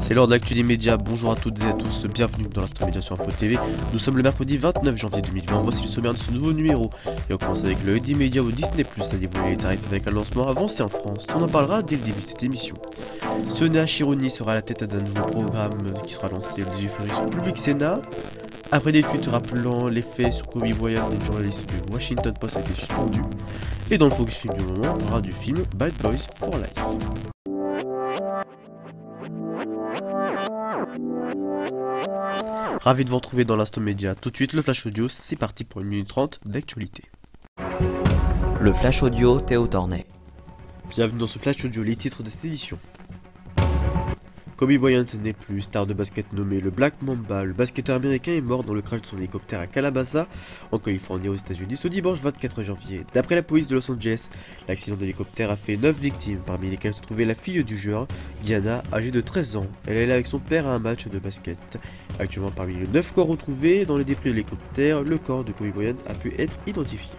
C'est l'heure de l'actu des médias, bonjour à toutes et à tous, bienvenue dans l'Instant Média sur Info TV. Nous sommes le mercredi 29 janvier 2020, voici le sommaire de ce nouveau numéro. Et on commence avec le des médias où Disney Plus a dévoilé les tarifs avec un lancement avancé en France. On en parlera dès le début de cette émission. Sonia Chironi sera à la tête d'un nouveau programme qui sera lancé le 18 février sur Public Sénat. Après des tweets rappelant les faits sur Kobe Bryant, une journaliste du Washington Post a été suspendue. Et dans le focus film du moment, on parlera du film Bad Boys for Life. Ravi de vous retrouver dans l'Instant Média. Tout de suite, le Flash Audio, c'est parti pour 1 minute 30 d'actualité. Le Flash Audio, Théo Tornet. Bienvenue dans ce Flash Audio, les titres de cette édition. Kobe Bryant n'est plus, star de basket nommé le Black Mamba. Le basketteur américain est mort dans le crash de son hélicoptère à Calabasas, en Californie, aux États-Unis, ce dimanche 24 janvier. D'après la police de Los Angeles, l'accident d'hélicoptère a fait 9 victimes, parmi lesquelles se trouvait la fille du joueur, Gianna, âgée de 13 ans. Elle allait avec son père à un match de basket. Actuellement, parmi les 9 corps retrouvés dans les débris de l'hélicoptère, le corps de Kobe Bryant a pu être identifié.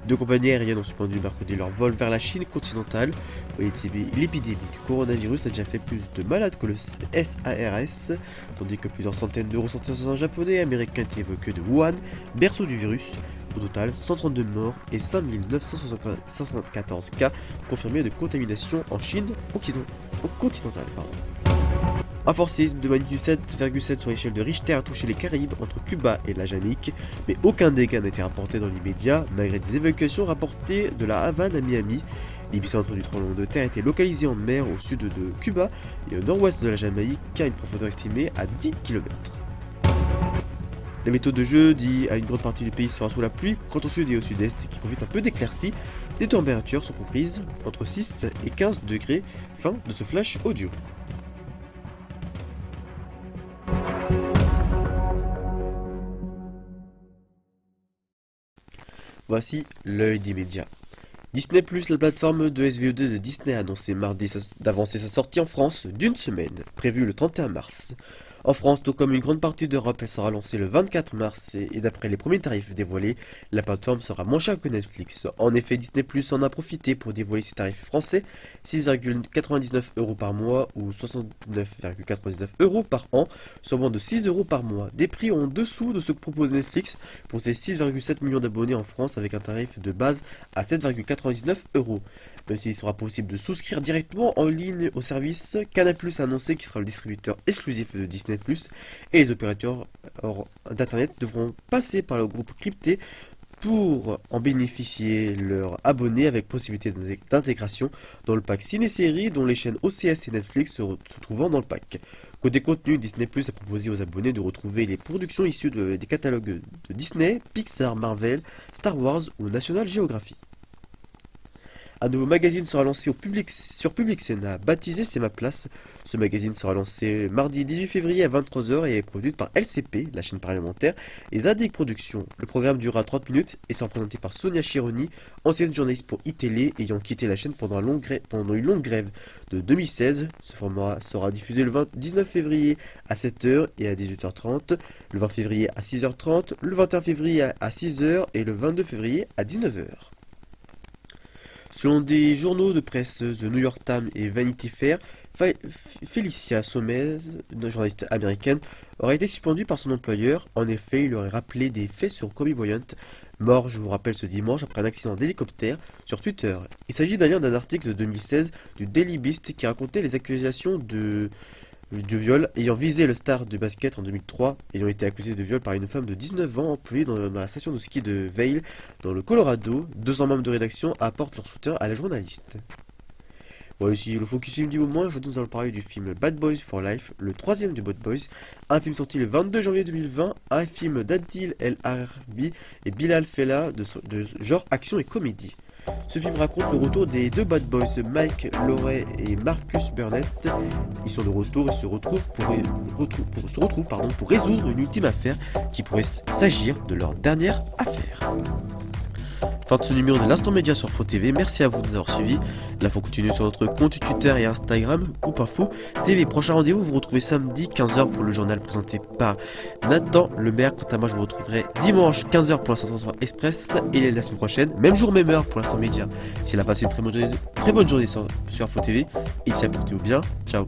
Deux compagnies aériennes ont suspendu mercredi leur vol vers la Chine continentale. L'épidémie du coronavirus a déjà fait plus de malades que le SARS, tandis que plusieurs centaines de ressortissants japonais et américains étaient évacués de Wuhan, berceau du virus. Au total, 132 morts et 5974 cas confirmés de contamination en Chine continentale. Un fort séisme de magnitude 7,7 sur l'échelle de Richter a touché les Caraïbes entre Cuba et la Jamaïque, mais aucun dégât n'a été rapporté dans l'immédiat, malgré des évacuations rapportées de la Havane à Miami. L'épicentre du tremblement de terre était localisé en mer au sud de Cuba et au nord-ouest de la Jamaïque, à une profondeur estimée à 10 km. La météo de jeudi à une grande partie du pays sera sous la pluie, quant au sud et au sud-est qui profitent un peu d'éclaircies. Les températures sont comprises entre 6 et 15 degrés. Fin de ce flash audio. Voici l'œil des médias. Disney+, la plateforme de SVOD de Disney a annoncé mardi d'avancer sa sortie en France d'une semaine, prévue le 31 mars. En France, tout comme une grande partie d'Europe, elle sera lancée le 24 mars et d'après les premiers tarifs dévoilés, la plateforme sera moins chère que Netflix. En effet, Disney+ en a profité pour dévoiler ses tarifs français, 6,99 € par mois ou 69,99 € par an, soit moins de 6 € par mois. Des prix en dessous de ce que propose Netflix pour ses 6,7 millions d'abonnés en France avec un tarif de base à 7,99 €. Même s'il sera possible de souscrire directement en ligne au service, Canal+ a annoncé qu'il sera le distributeur exclusif de Disney+, et les opérateurs d'internet devront passer par le groupe crypté pour en bénéficier leurs abonnés avec possibilité d'intégration dans le pack ciné-série dont les chaînes OCS et Netflix se trouvant dans le pack. Côté contenu, Disney+ a proposé aux abonnés de retrouver les productions issues des catalogues de Disney, Pixar, Marvel, Star Wars ou National Geographic. Un nouveau magazine sera lancé sur Public Sénat, baptisé C'est ma place. Ce magazine sera lancé mardi 18 février à 23 h et est produit par LCP, la chaîne parlementaire, et Zadig Productions. Le programme durera 30 minutes et sera présenté par Sonia Chironi, ancienne journaliste pour iTélé, ayant quitté la chaîne pendant une longue grève de 2016. Ce format sera diffusé le 19 février à 7 h et à 18h30, le 20 février à 6h30, le 21 février à 6 h et le 22 février à 19 h. Selon des journaux de presse, The New York Times et Vanity Fair, Felicia Somez, une journaliste américaine, aurait été suspendue par son employeur. En effet, il aurait rappelé des faits sur Kobe Bryant, mort, je vous rappelle, ce dimanche après un accident d'hélicoptère, sur Twitter. Il s'agit d'ailleurs d'un article de 2016 du Daily Beast qui racontait les accusations de viol ayant visé le star du basket en 2003, ayant été accusé de viol par une femme de 19 ans employée dans la station de ski de Vail, dans le Colorado. 200 membres de rédaction apportent leur soutien à la journaliste. Voilà ici le focus film du moment. Aujourd'hui nous allons parler du film Bad Boys for Life, le troisième de Bad Boys, un film sorti le 22 janvier 2020, un film d'Adil El Harbi et Bilal Fella de genre action et comédie. Ce film raconte le retour des deux bad boys, Mike Lowrey et Marcus Burnett. Ils sont de retour et se retrouvent pour résoudre une ultime affaire qui pourrait s'agir de leur dernière affaire. Fin de ce numéro de l'Instant Média sur Info TV. Merci à vous de nous avoir suivis. L'info continue sur notre compte Twitter et Instagram, Groupe Info TV. Prochain rendez-vous, vous retrouvez samedi 15h pour le journal présenté par Nathan Lemaire. Quant à moi, je vous retrouverai dimanche 15h pour l'Instant Express et la semaine prochaine, même jour, même heure pour l'Instant Média. Si elle a passé une très bonne journée sur Info TV, et si elle portez-vous bien, ciao.